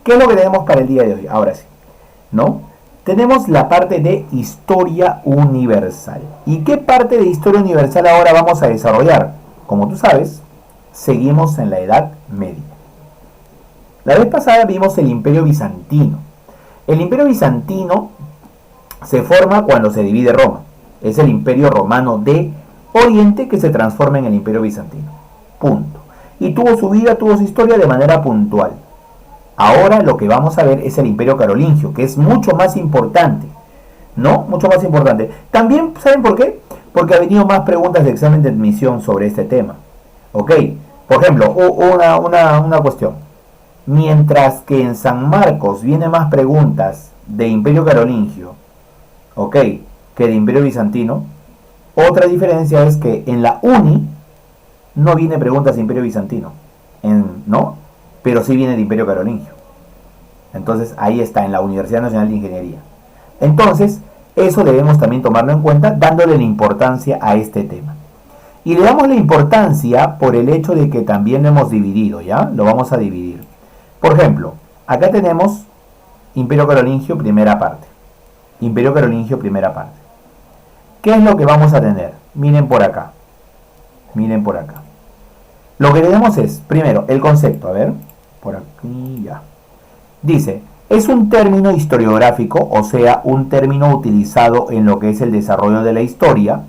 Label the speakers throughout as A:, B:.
A: ¿Qué es lo que tenemos para el día de hoy? Ahora sí, ¿no? Tenemos la parte de historia universal. ¿Y qué parte de historia universal ahora vamos a desarrollar? Como tú sabes, seguimos en la Edad Media. La vez pasada vimos el Imperio Bizantino. El Imperio Bizantino se forma cuando se divide Roma. Es el Imperio Romano de Oriente que se transforma en el Imperio Bizantino. Punto. Y tuvo su vida, tuvo su historia de manera puntual. Ahora lo que vamos a ver es el Imperio Carolingio, que es mucho más importante. ¿No? Mucho más importante. También, ¿saben por qué? Porque ha venido más preguntas de examen de admisión sobre este tema. ¿Ok? Por ejemplo, una cuestión. Mientras que en San Marcos vienen más preguntas de Imperio Carolingio, ¿ok?, que de Imperio Bizantino, otra diferencia es que en la Uni no viene preguntas de Imperio Bizantino, ¿no? Pero sí viene de Imperio Carolingio. Entonces ahí está, en la Universidad Nacional de Ingeniería. Entonces, eso debemos también tomarlo en cuenta, dándole la importancia a este tema. Y le damos la importancia por el hecho de que también lo hemos dividido, ¿ya? Lo vamos a dividir. Por ejemplo, acá tenemos Imperio Carolingio, primera parte. Imperio Carolingio, primera parte. ¿Qué es lo que vamos a tener? Miren por acá. Miren por acá. Lo que tenemos es, primero, el concepto. A ver, por aquí ya. Dice, es un término historiográfico, o sea, un término utilizado en lo que es el desarrollo de la historia,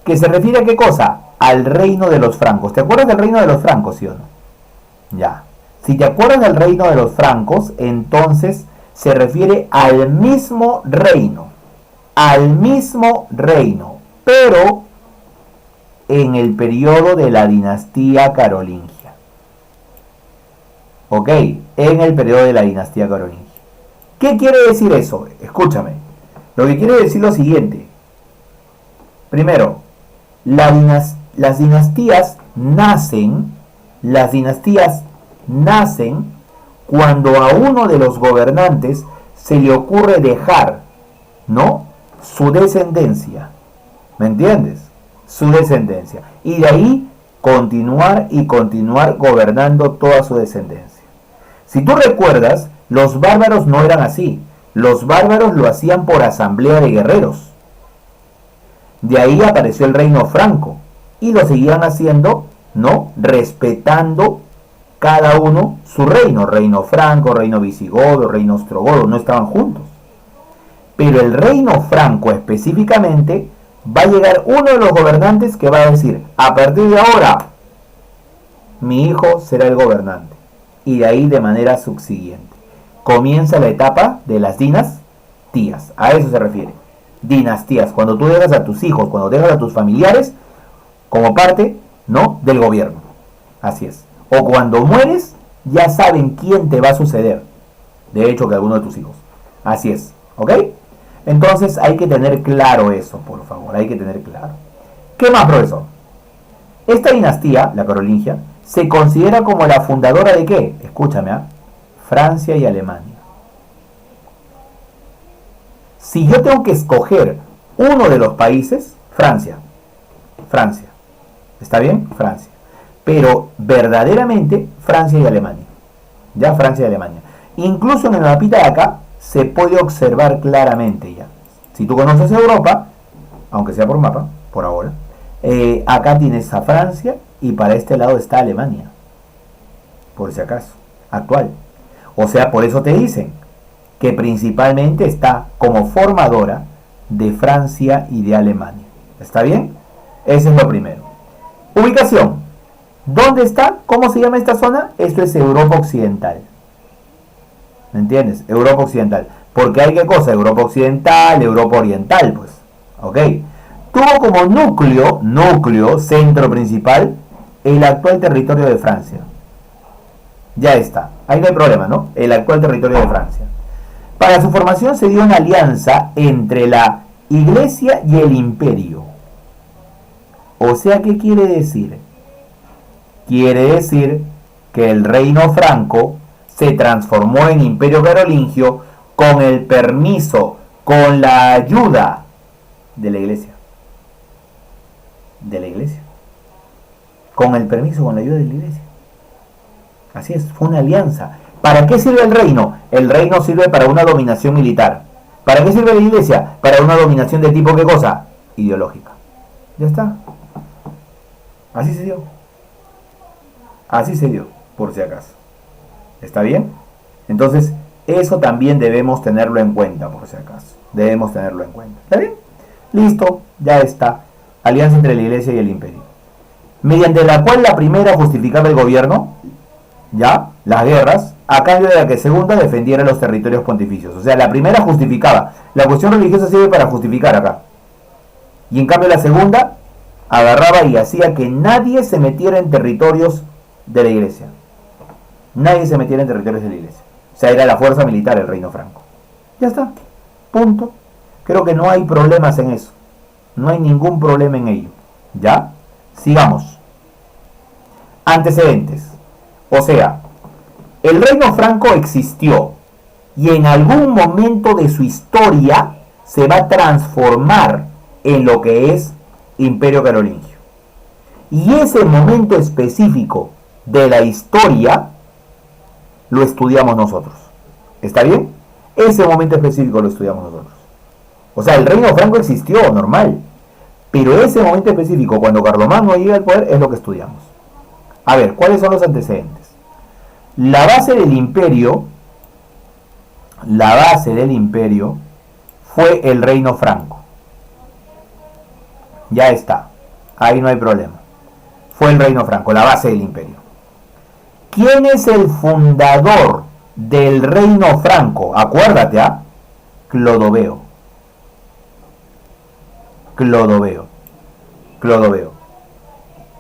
A: que se refiere a qué cosa? Al reino de los francos. ¿Te acuerdas del reino de los francos, sí o no? Ya. Si te acuerdas del reino de los francos, entonces se refiere al mismo reino, pero en el periodo de la dinastía carolingia. ¿Ok? En el periodo de la dinastía carolingia. ¿Qué quiere decir eso? Escúchame. Lo que quiere decir lo siguiente. Primero, las dinastías nacen cuando a uno de los gobernantes se le ocurre dejar, ¿no?, su descendencia. ¿Me entiendes? Su descendencia. Y de ahí continuar gobernando toda su descendencia. Si tú recuerdas, los bárbaros no eran así. Los bárbaros lo hacían por asamblea de guerreros. De ahí apareció el reino franco. Y lo seguían haciendo, ¿no?, respetando cada uno su reino. Reino franco, reino visigodo, reino ostrogodo. No estaban juntos. Pero el reino franco específicamente, va a llegar uno de los gobernantes que va a decir, a partir de ahora, mi hijo será el gobernante. Y de ahí de manera subsiguiente. Comienza la etapa de las dinastías. A eso se refiere. Dinastías. Cuando tú dejas a tus hijos, cuando dejas a tus familiares como parte, ¿no?, del gobierno. Así es. O cuando mueres, ya saben quién te va a suceder. De hecho, que alguno de tus hijos. Así es. ¿Ok? Entonces hay que tener claro eso, por favor. Hay que tener claro. ¿Qué más, profesor? Esta dinastía, la carolingia, se considera como la fundadora de ¿qué? Escúchame, ¿eh? Francia y Alemania. Si yo tengo que escoger uno de los países, Francia. Francia. ¿Está bien? Francia. Pero verdaderamente Francia y Alemania. Ya, Francia y Alemania. Incluso en el mapita de acá se puede observar claramente ya. Si tú conoces Europa, aunque sea por mapa, por ahora, acá tienes a Francia y para este lado está Alemania. Por si acaso. Actual. O sea, por eso te dicen que principalmente está como formadora de Francia y de Alemania. ¿Está bien? Ese es lo primero. Ubicación. ¿Dónde está? ¿Cómo se llama esta zona? Esto es Europa Occidental. ¿Me entiendes? Europa Occidental. Porque hay qué cosa, Europa Occidental, Europa Oriental, pues. ¿Ok? Tuvo como núcleo, centro principal, el actual territorio de Francia. Ya está. Ahí no hay problema, ¿no? El actual territorio de Francia. Para su formación se dio una alianza entre la Iglesia y el Imperio. O sea, ¿qué quiere decir? Quiere decir que el reino franco se transformó en Imperio Carolingio con el permiso, con la ayuda de la Iglesia. De la Iglesia. Con el permiso, con la ayuda de la Iglesia. Así es, fue una alianza. ¿Para qué sirve el reino? El reino sirve para una dominación militar. ¿Para qué sirve la iglesia? Para una dominación de tipo, ¿qué cosa? Ideológica. Ya está. Así se dio. Así se dio, por si acaso. ¿Está bien? Entonces, eso también debemos tenerlo en cuenta, por si acaso. Debemos tenerlo en cuenta. ¿Está bien? Listo, ya está. Alianza entre la iglesia y el imperio. Mediante la cual la primera justificaba el gobierno, ya, las guerras, a cambio de la que segunda defendiera los territorios pontificios. O sea, la primera justificaba. La cuestión religiosa sirve para justificar acá. Y en cambio la segunda agarraba y hacía que nadie se metiera en territorios de la iglesia. Nadie se metiera en territorios de la iglesia. O sea, era la fuerza militar el reino franco. Ya está. Punto. Creo que no hay problemas en eso. No hay ningún problema en ello. ¿Ya? Sigamos. Antecedentes. O sea, el reino franco existió y en algún momento de su historia se va a transformar en lo que es Imperio Carolingio. Y ese momento específico de la historia lo estudiamos nosotros. ¿Está bien? Ese momento específico lo estudiamos nosotros. O sea, el reino franco existió, normal. Pero ese momento específico, cuando Carlomagno llega al poder, es lo que estudiamos. A ver, ¿cuáles son los antecedentes? La base del imperio fue el reino franco. Ya está. Ahí no hay problema. Fue el reino franco, la base del imperio. ¿Quién es el fundador del reino franco? Acuérdate, ¿ah? Clodoveo.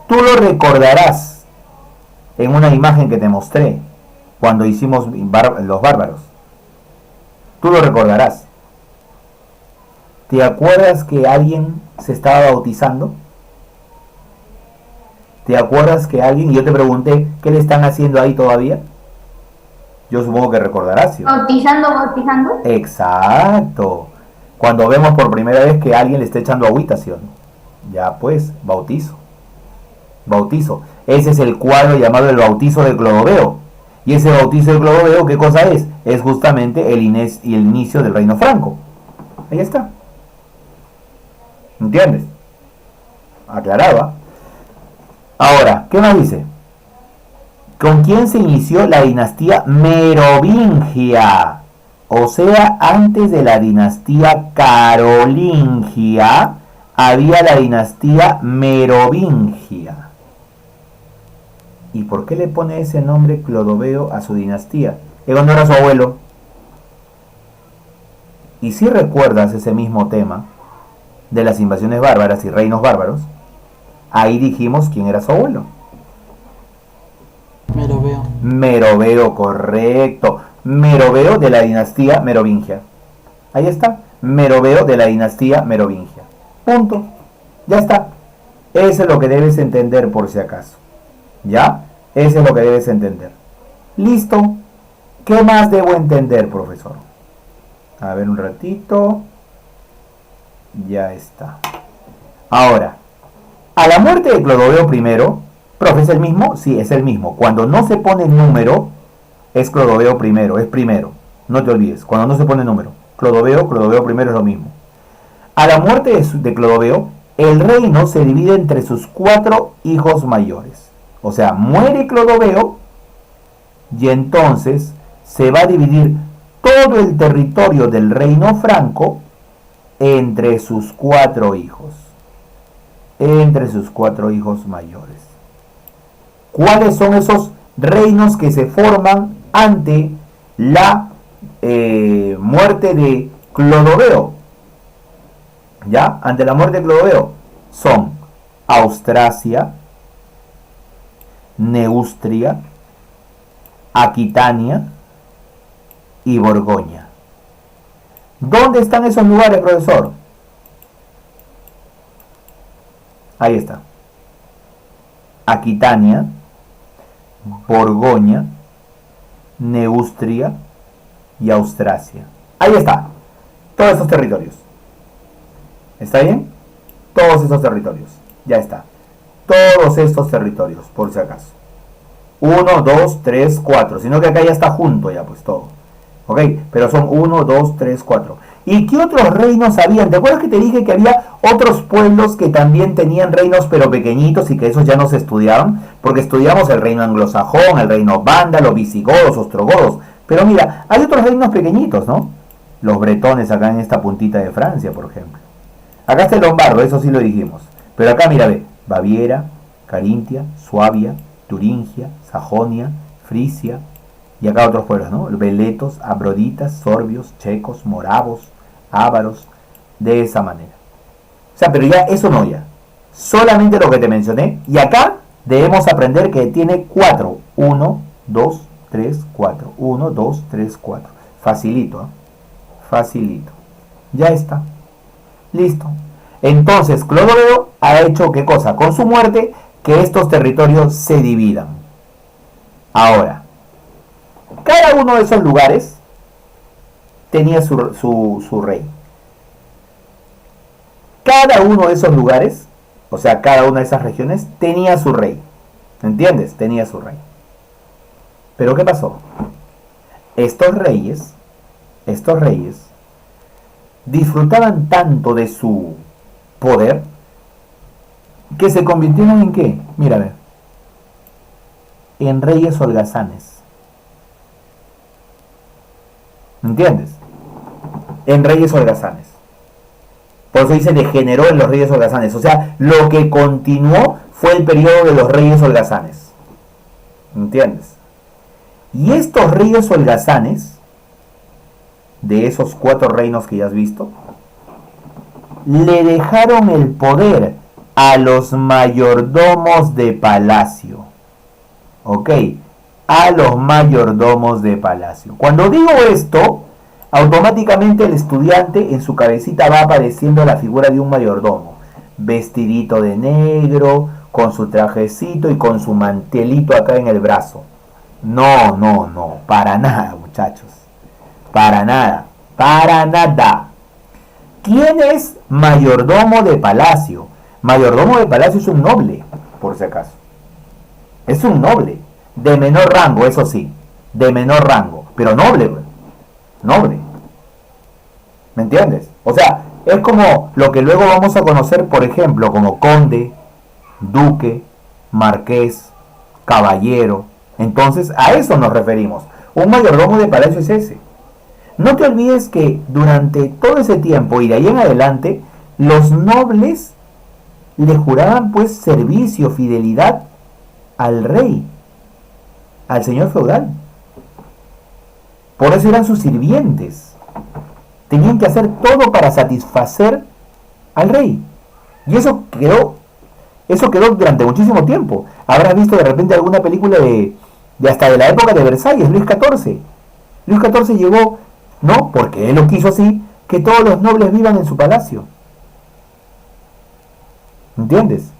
A: Tú lo recordarás en una imagen que te mostré cuando hicimos los bárbaros. Tú lo recordarás. ¿Te acuerdas que alguien se estaba bautizando? ¿Te acuerdas que alguien, y yo te pregunté, ¿qué le están haciendo ahí todavía? Yo supongo que recordarás, ¿sí?
B: Bautizando.
A: Exacto. Cuando vemos por primera vez que alguien le está echando agüita, ¿sí o no? Ya pues, bautizo. Ese es el cuadro llamado el bautizo de Clodoveo. Y ese bautizo de Clodoveo, ¿qué cosa es? Es justamente el inicio del reino franco. Ahí está. ¿Entiendes? Aclaraba. Ahora, ¿qué más dice? ¿Con quién se inició la dinastía merovingia? O sea, antes de la dinastía carolingia, había la dinastía merovingia. ¿Y por qué le pone ese nombre Clodoveo a su dinastía? En honor a su abuelo. Y si recuerdas ese mismo tema de las invasiones bárbaras y reinos bárbaros, ahí dijimos quién era su abuelo. Meroveo, correcto. Meroveo de la dinastía merovingia. Ahí está. Meroveo de la dinastía merovingia. Punto. Ya está. Eso es lo que debes entender por si acaso. ¿Ya? Eso es lo que debes entender. Listo. ¿Qué más debo entender, profesor? A ver un ratito. Ya está. Ahora, a la muerte de Clodoveo I, ¿profe es el mismo? Sí, es el mismo. Cuando no se pone número, es Clodoveo I, es primero. No te olvides, cuando no se pone número. Clodoveo I es lo mismo. A la muerte de Clodoveo, el reino se divide entre sus 4 hijos mayores. O sea, muere Clodoveo y entonces se va a dividir todo el territorio del reino franco entre sus 4 hijos. Entre sus 4 hijos mayores. ¿Cuáles son esos reinos que se forman ante la muerte de Clodoveo? ¿Ya? Ante la muerte de Clodoveo son Austrasia, Neustria, Aquitania y Borgoña. ¿Dónde están esos lugares, profesor? Ahí está. Aquitania, Borgoña, Neustria y Austrasia. Ahí está. Todos esos territorios. ¿Está bien? Todos esos territorios. Ya está. Todos estos territorios, por si acaso. 1, 2, 3, 4. Sino que acá ya está junto ya, pues todo. ¿Ok? Pero son 1, 2, 3, 4. ¿Y qué otros reinos habían? ¿Te acuerdas que te dije que había otros pueblos que también tenían reinos pero pequeñitos y que esos ya no se estudiaban? Porque estudiamos el reino anglosajón, el reino vándalo, visigodos, ostrogodos. Pero mira, hay otros reinos pequeñitos, ¿no? Los bretones acá en esta puntita de Francia, por ejemplo. Acá está el lombardo, eso sí lo dijimos. Pero acá, mira, ve, Baviera, Carintia, Suabia, Turingia, Sajonia, Frisia, y acá otros pueblos, ¿no? Veletos, abroditas, sorbios, checos, moravos, ávaros, de esa manera. O sea, pero ya eso no ya. Solamente lo que te mencioné. Y acá debemos aprender que tiene 4. 1, 2, 3, 4. 1, 2, 3, 4. Facilito, ¿eh? Facilito. Ya está. Listo. Entonces, Clodoveo ha hecho ¿qué cosa? Con su muerte, que estos territorios se dividan. Ahora, cada uno de esos lugares tenía su rey. Cada uno de esos lugares, o sea, cada una de esas regiones, tenía su rey. ¿Entiendes? Tenía su rey. Pero ¿qué pasó? Estos reyes disfrutaban tanto de su poder que se convirtieron en ¿qué? Mira, a ver. En reyes holgazanes. ¿Entiendes? En reyes holgazanes. Por eso dice degeneró en los reyes holgazanes. O sea, lo que continuó fue el periodo de los reyes holgazanes. ¿Entiendes? Y estos reyes holgazanes, de esos 4 reinos que ya has visto, le dejaron el poder a los mayordomos de palacio. ¿Ok? A los mayordomos de palacio. Cuando digo esto, automáticamente el estudiante en su cabecita va apareciendo la figura de un mayordomo, vestidito de negro, con su trajecito y con su mantelito acá en el brazo. No, no, no, para nada, muchachos. Para nada, para nada. ¿Quién es mayordomo de palacio? Mayordomo de palacio es un noble, por si acaso. Es un noble, de menor rango, eso sí, de menor rango, pero noble, noble. ¿Me entiendes? O sea, es como lo que luego vamos a conocer, por ejemplo, como conde, duque, marqués, caballero. Entonces, a eso nos referimos. Un mayordomo de palacio es ese. No te olvides que durante todo ese tiempo y de ahí en adelante, los nobles le juraban pues servicio, fidelidad al rey, al señor feudal. Por eso eran sus sirvientes. Tenían que hacer todo para satisfacer al rey. Y eso quedó durante muchísimo tiempo. Habrás visto de repente alguna película de hasta de la época de Versalles, Luis XIV. Luis XIV llegó, no, porque él lo quiso así, que todos los nobles vivan en su palacio. ¿Entiendes?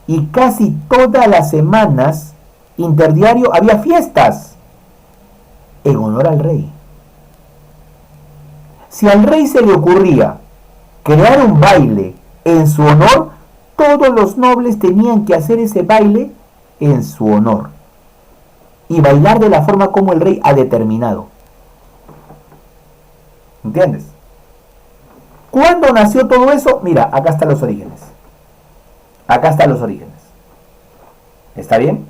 A: Y casi todas las semanas, interdiario, había fiestas en honor al rey. Si al rey se le ocurría crear un baile en su honor, todos los nobles tenían que hacer ese baile en su honor y bailar de la forma como el rey ha determinado. ¿Entiendes? ¿Cuándo nació todo eso? Mira, acá están los orígenes. Acá están los orígenes. ¿Está bien?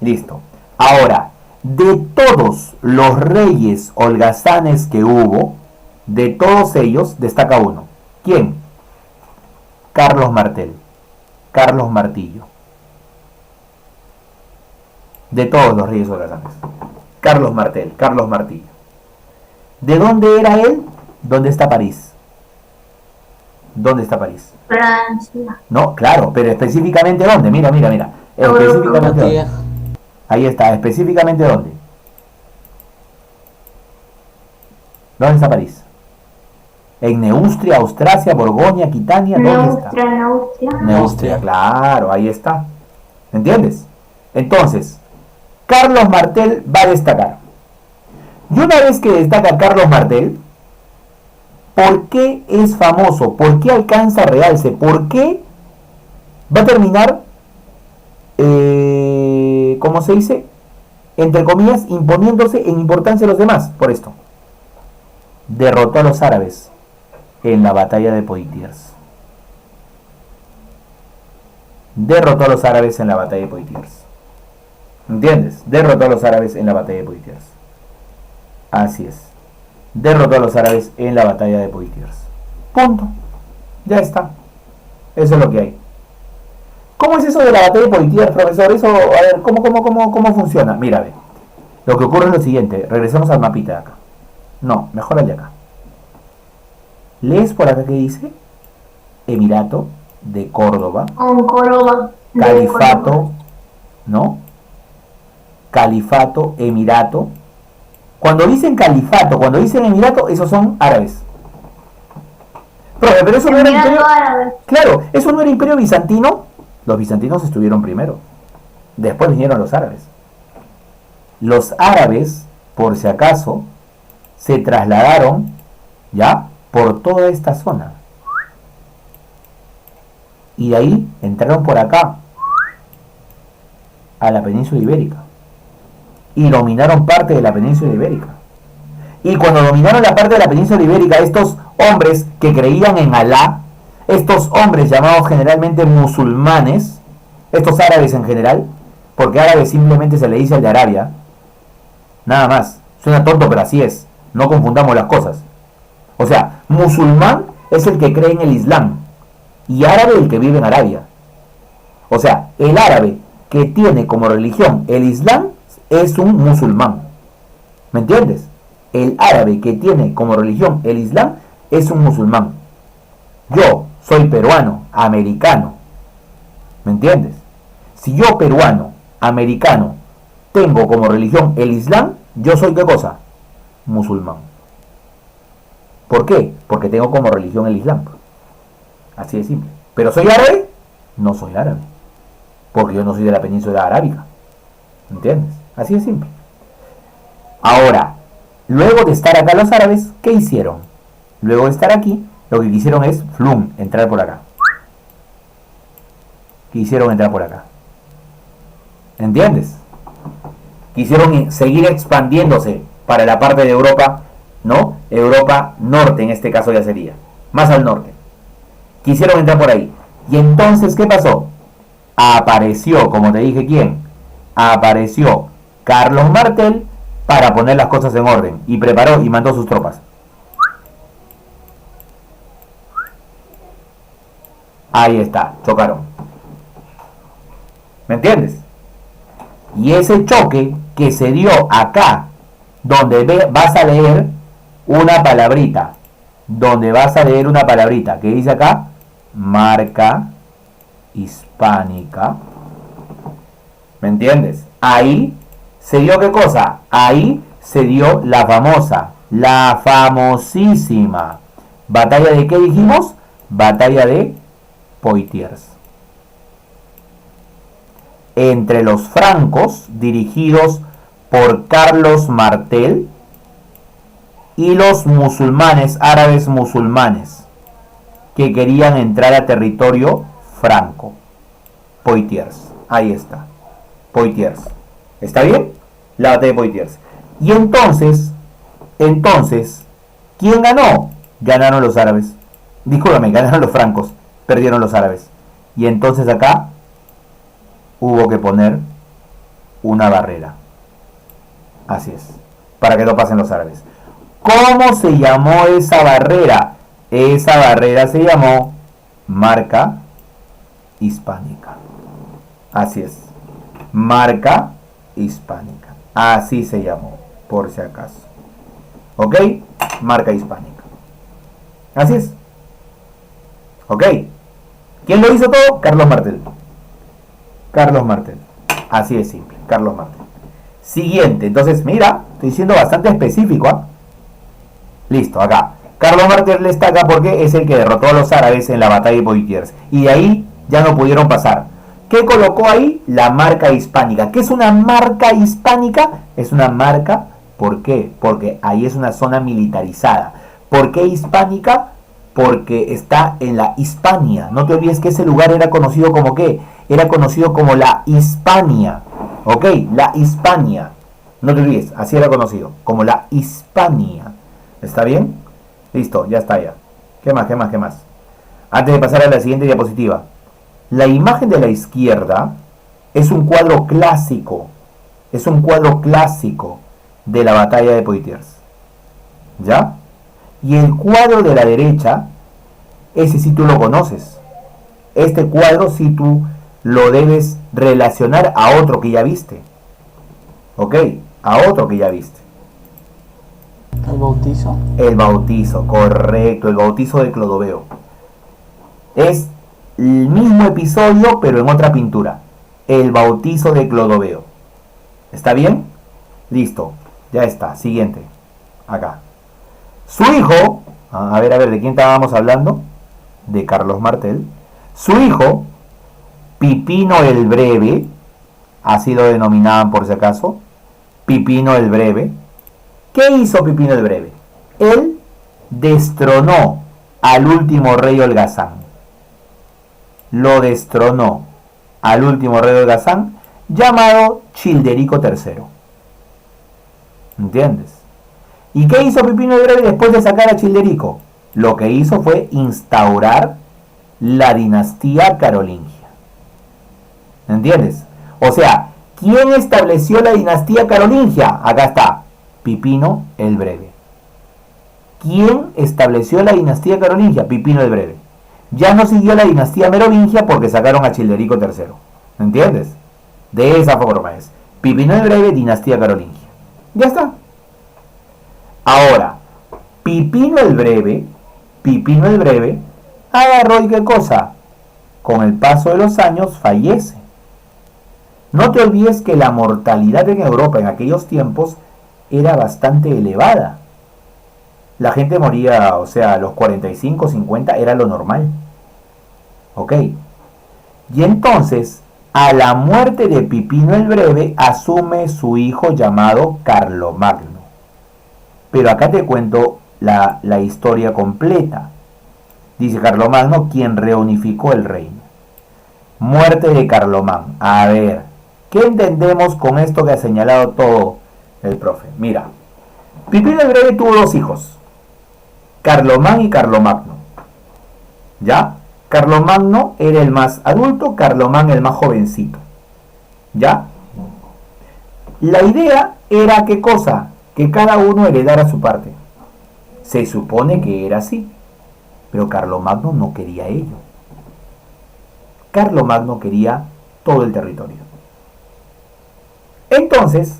A: Listo. Ahora, de todos los reyes holgazanes que hubo, de todos ellos destaca uno. ¿Quién? Carlos Martel. Carlos Martillo. De todos los reyes holgazanes. Carlos Martel, Carlos Martillo. ¿De dónde era él? ¿Dónde está París? ¿Dónde está París?
B: Francia.
A: No, claro, pero específicamente ¿dónde? Mira. Específicamente ¿dónde? Ahí está, específicamente ¿dónde? ¿Dónde está París? En Neustria, Austrasia, Borgoña, Aquitania, ¿dónde está? Neustria, claro, ahí está. ¿Entiendes? Entonces, Carlos Martel va a destacar. Y una vez que destaca Carlos Martel, ¿por qué es famoso? ¿Por qué alcanza realce? ¿Por qué va a terminar como se dice, entre comillas, imponiéndose en importancia a los demás, por esto. Derrotó a los árabes en la batalla de Poitiers. Derrotó a los árabes en la batalla de Poitiers. ¿Entiendes? Derrotó a los árabes en la batalla de Poitiers. Así es. Derrotó a los árabes en la batalla de Poitiers. Punto. Ya está. Eso es lo que hay. ¿Cómo es eso de la batalla de Poitiers, profesor? Eso, a ver, ¿cómo funciona? Mira, ve. Lo que ocurre es lo siguiente. Regresemos al mapita de acá. No, mejor al de acá. ¿Lees por acá que dice? Emirato de Córdoba.
B: Córdoba.
A: Califato, ¿no? Califato, Emirato. Cuando dicen califato, cuando dicen emirato, esos son árabes. Pero eso no era imperio. Claro, eso no era imperio bizantino. Los bizantinos estuvieron primero. Después vinieron los árabes. Los árabes, por si acaso, se trasladaron ya por toda esta zona. Y de ahí entraron por acá a la península ibérica. Y dominaron parte de la península ibérica. Y cuando dominaron la parte de la península ibérica, estos hombres que creían en Alá, estos hombres llamados generalmente musulmanes, estos árabes en general, porque árabe simplemente se le dice al de Arabia, nada más, suena tonto pero así es, no confundamos las cosas. O sea, musulmán es el que cree en el Islam y árabe el que vive en Arabia. O sea, el árabe que tiene como religión el Islam es un musulmán. ¿Me entiendes? El árabe que tiene como religión el Islam es un musulmán. Yo soy peruano, americano. ¿Me entiendes? Si yo peruano, americano, tengo como religión el Islam, yo soy ¿qué cosa? Musulmán. ¿Por qué? Porque tengo como religión el Islam. Así de simple. ¿Pero soy árabe? No soy árabe. Porque yo no soy de la península arábica. ¿Entiendes? Así de simple. Ahora, luego de estar acá los árabes, ¿qué hicieron? Luego de estar aquí, lo que quisieron es, flum, entrar por acá. Quisieron entrar por acá. ¿Entiendes? Quisieron seguir expandiéndose para la parte de Europa, ¿no? Europa norte, en este caso ya sería. Más al norte. Quisieron entrar por ahí. Y entonces, ¿qué pasó? Apareció, como te dije, ¿quién? Apareció Carlos Martel para poner las cosas en orden. Y preparó y mandó sus tropas. Ahí está, chocaron. ¿Me entiendes? Y ese choque que se dio acá, donde vas a leer una palabrita, que dice acá, marca hispánica. ¿Me entiendes? Ahí se dio ¿qué cosa? Ahí se dio la famosísima batalla de ¿qué dijimos? Batalla de Poitiers. Entre los francos, dirigidos por Carlos Martel, y los musulmanes, árabes musulmanes, que querían entrar a territorio franco. Poitiers. Ahí está. Poitiers. ¿Está bien? La batalla de Poitiers. Y entonces, ¿quién ganó? Ganaron los árabes. Discúlpame, ganaron los francos. Perdieron los árabes. Y entonces acá hubo que poner una barrera. Así es. Para que no pasen los árabes. ¿Cómo se llamó esa barrera? Esa barrera se llamó marca hispánica. Así es. Marca hispánica. Así se llamó, por si acaso. ¿Ok? Marca hispánica. Así es. ¿Ok? ¿Quién lo hizo todo? Carlos Martel. Carlos Martel. Así de simple. Carlos Martel. Siguiente. Entonces, mira, estoy siendo bastante específico, ¿ah? Listo, acá. Carlos Martel está acá porque es el que derrotó a los árabes en la batalla de Poitiers. Y de ahí ya no pudieron pasar. ¿Qué colocó ahí? La marca hispánica. ¿Qué es una marca hispánica? Es una marca, ¿por qué? Porque ahí es una zona militarizada. ¿Por qué hispánica? Porque está en la Hispania. No te olvides que ese lugar era conocido como ¿qué? Era conocido como la Hispania. Ok, la Hispania. No te olvides, así era conocido, como la Hispania. ¿Está bien? Listo, ya está ya. ¿Qué más, qué más, qué más? Antes de pasar a la siguiente diapositiva. La imagen de la izquierda es un cuadro clásico. Es un cuadro clásico de la batalla de Poitiers. ¿Ya? Y el cuadro de la derecha, ese sí tú lo conoces. Este cuadro sí tú lo debes relacionar a otro que ya viste. ¿Ok? A otro que ya viste.
B: ¿El bautizo?
A: El bautizo, correcto, el bautizo de Clodoveo. Es el mismo episodio, pero en otra pintura. El bautizo de Clodoveo. ¿Está bien? Listo, ya está. Siguiente. Acá. Su hijo, a ver, ¿de quién estábamos hablando? De Carlos Martel. Su hijo, Pipino el Breve, así lo denominaban por si acaso, Pipino el Breve. ¿Qué hizo Pipino el Breve? Él destronó al último rey holgazán. Lo destronó al último rey holgazán llamado Childerico III. ¿Entiendes? ¿Y qué hizo Pipino el Breve después de sacar a Childerico? Lo que hizo fue instaurar la dinastía carolingia. ¿Entiendes? O sea, ¿quién estableció la dinastía carolingia? Acá está, Pipino el Breve. ¿Quién estableció la dinastía carolingia? Pipino el Breve. Ya no siguió la dinastía merovingia porque sacaron a Childerico III. ¿Entiendes? De esa forma es. Pipino el Breve, dinastía carolingia. Ya está. Ahora, Pipino el Breve, agarró y qué cosa, con el paso de los años fallece. No te olvides que la mortalidad en Europa en aquellos tiempos era bastante elevada. La gente moría, o sea, a los 45, 50 era lo normal. ¿Ok? Y entonces, a la muerte de Pipino el Breve, asume su hijo llamado Carlomagno. Pero acá te cuento la historia completa. Dice Carlomagno, quien reunificó el reino. Muerte de Carlomán. A ver, ¿qué entendemos con esto que ha señalado todo el profe? Mira, Pipino el Breve tuvo dos hijos, Carlomán y Carlomagno. ¿Ya? Carlomagno era el más adulto, Carlomán el más jovencito. ¿Ya? La idea era ¿qué cosa? Que cada uno heredara su parte. Se supone que era así, pero Carlomagno no quería ello. Carlomagno quería todo el territorio. Entonces,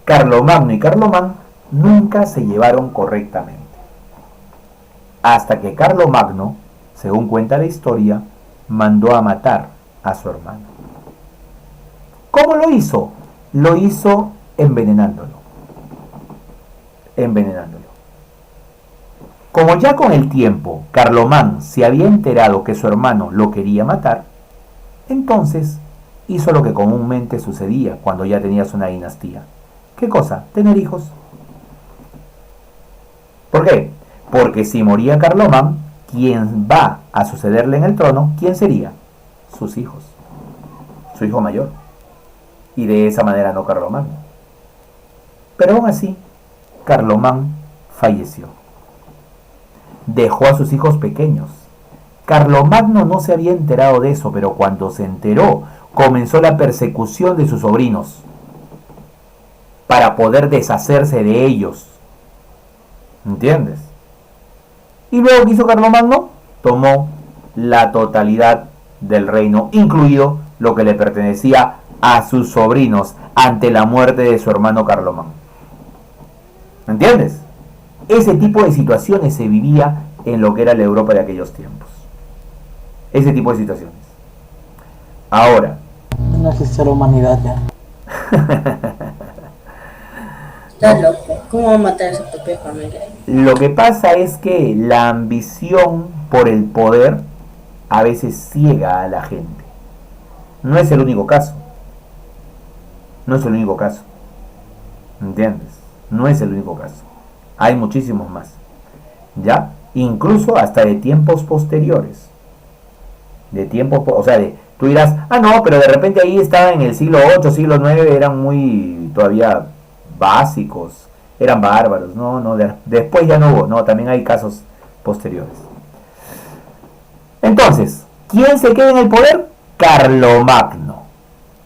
A: Carlomagno y Carlomán nunca se llevaron correctamente. Hasta que Carlomagno, según cuenta la historia, mandó a matar a su hermano. ¿Cómo lo hizo? Lo hizo envenenándolo. Como ya con el tiempo Carlomán se había enterado que su hermano lo quería matar, entonces hizo lo que comúnmente sucedía cuando ya tenías una dinastía. ¿Qué cosa? Tener hijos. ¿Por qué? Porque si moría Carlomán, ¿quién va a sucederle en el trono? ¿Quién sería? Sus hijos. Su hijo mayor. Y de esa manera no Carlomán. Pero aún así, Carlomán falleció. Dejó a sus hijos pequeños. Carlomagno no se había enterado de eso, pero cuando se enteró, comenzó la persecución de sus sobrinos para poder deshacerse de ellos. ¿Entiendes? Y luego, ¿qué hizo Carlomagno? Tomó la totalidad del reino, incluido lo que le pertenecía a sus sobrinos ante la muerte de su hermano Carlomán. ¿Entiendes? Ese tipo de situaciones se vivía en lo que era la Europa de aquellos tiempos. Ese tipo de situaciones. Ahora.
B: No existe la humanidad ya.
C: Está loco. ¿Cómo va a matar a su propia familia?
A: Lo que pasa es que la ambición por el poder a veces ciega a la gente. No es el único caso. ¿Entiendes? No es el único caso. Hay muchísimos más. ¿Ya? Incluso hasta de tiempos posteriores. Tú dirás, ah no, pero de repente ahí estaba en el siglo 8, siglo 9, eran muy todavía básicos, eran bárbaros, no, no, después ya no hubo, no, también hay casos posteriores. Entonces, ¿quién se queda en el poder? Carlomagno.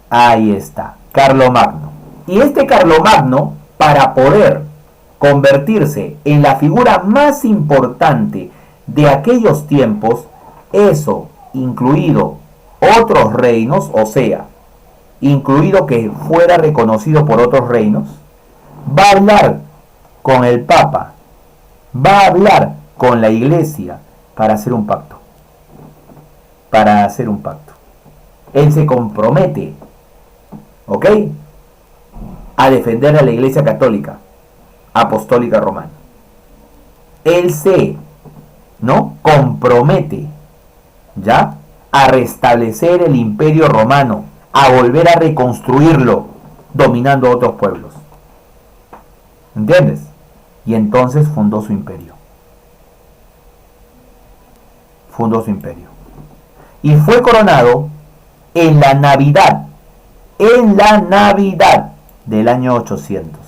A: Ahí está, Carlomagno. Y este Carlomagno, para poder convertirse en la figura más importante de aquellos tiempos, eso incluido otros reinos, o sea, incluido que fuera reconocido por otros reinos, va a hablar con el Papa, va a hablar con la Iglesia para hacer un pacto. Para hacer un pacto. Él se compromete, ¿ok?, a defender a la Iglesia Católica, Apostólica Romana. Él se, ¿no?, compromete, ¿ya?, a restablecer el Imperio Romano, a volver a reconstruirlo, dominando a otros pueblos. ¿Entiendes? Y entonces fundó su imperio. Fundó su imperio. Y fue coronado en la Navidad del año 800.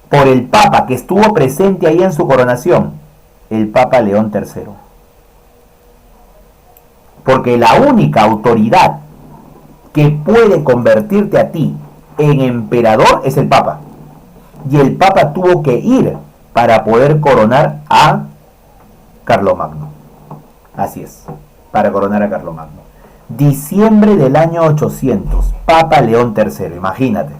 A: Por el Papa que estuvo presente ahí en su coronación, el Papa León III. Porque la única autoridad que puede convertirte a ti en emperador es el Papa. Y el Papa tuvo que ir para poder coronar a Carlomagno. Así es, para coronar a Carlomagno. Diciembre del año 800, Papa León III, imagínate.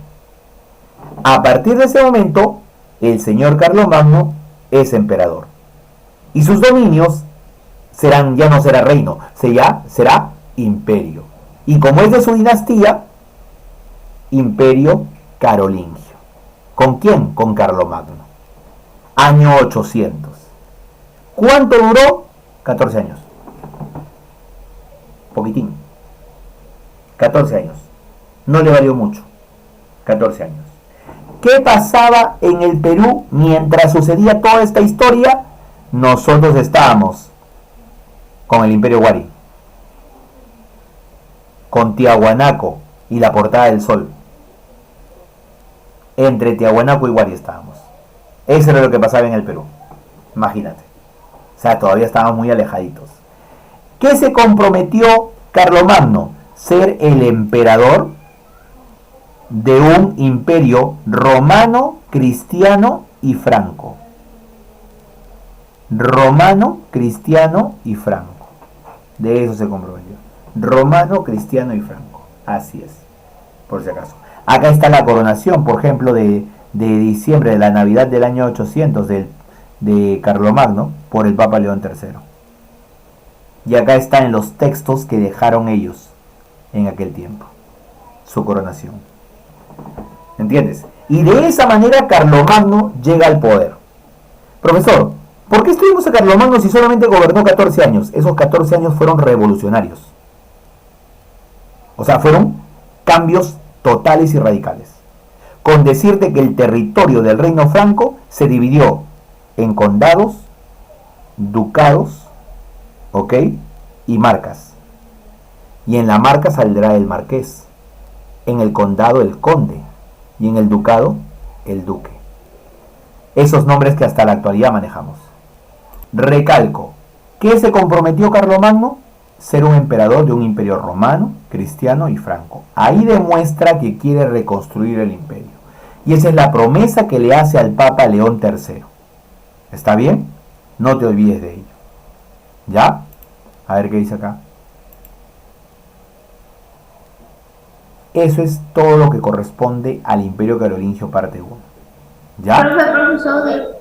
A: A partir de ese momento, el señor Carlomagno es emperador. Y sus dominios serán, ya no será reino, será imperio. Y como es de su dinastía, imperio carolingio. ¿Con quién? Con Carlomagno. Año 800. ¿Cuánto duró? 14 años. Poquitín. 14 años. No le valió mucho. 14 años. ¿Qué pasaba en el Perú mientras sucedía toda esta historia? Nosotros estábamos con el Imperio Huari, con Tiahuanaco y la Portada del Sol. Entre Tiahuanaco y Huari estábamos. Eso era lo que pasaba en el Perú. Imagínate. O sea, todavía estábamos muy alejaditos. ¿Qué se comprometió Carlomagno? Ser el emperador de un imperio romano, cristiano y franco. Romano, cristiano y franco. De eso se comprometió. Romano, cristiano y franco. Así es. Por si acaso. Acá está la coronación, por ejemplo, de diciembre, de la Navidad del año 800 de Carlomagno por el Papa León III. Y acá están los textos que dejaron ellos en aquel tiempo. Su coronación. ¿Entiendes? Y de esa manera Carlomagno llega al poder. Profesor, ¿por qué estuvimos a Carlomagno si solamente gobernó 14 años? Esos 14 años fueron revolucionarios. O sea, fueron cambios totales y radicales. Con decirte que el territorio del reino franco se dividió en condados, ducados, ¿ok?, y marcas. Y en la marca saldrá el marqués, en el condado el conde, y en el ducado el duque. Esos nombres que hasta la actualidad manejamos. Recalco, ¿qué se comprometió Carlomagno? Ser un emperador de un imperio romano, cristiano y franco. Ahí demuestra que quiere reconstruir el imperio. Y esa es la promesa que le hace al Papa León III. ¿Está bien? No te olvides de ello. ¿Ya? A ver qué dice acá. Eso es todo lo que corresponde al Imperio Carolingio parte 1. ¿Ya?
C: Profesor.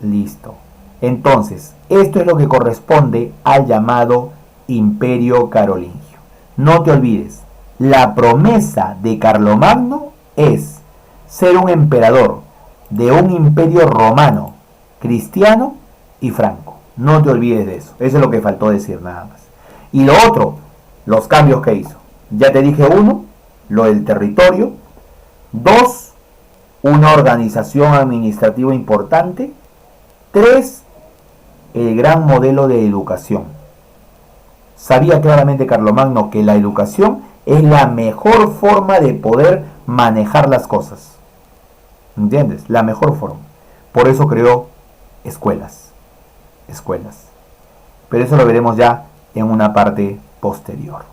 A: Listo. Entonces, esto es lo que corresponde al llamado Imperio Carolingio. No te olvides, la promesa de Carlomagno es ser un emperador de un imperio romano, cristiano y franco. No te olvides de eso. Eso es lo que faltó decir nada más. Y lo otro, los cambios que hizo. Ya te dije uno, lo del territorio. Dos, una organización administrativa importante. Tres, el gran modelo de educación. Sabía claramente Carlomagno que la educación es la mejor forma de poder manejar las cosas. ¿Entiendes? La mejor forma. Por eso creó escuelas. Escuelas. Pero eso lo veremos ya en una parte posterior.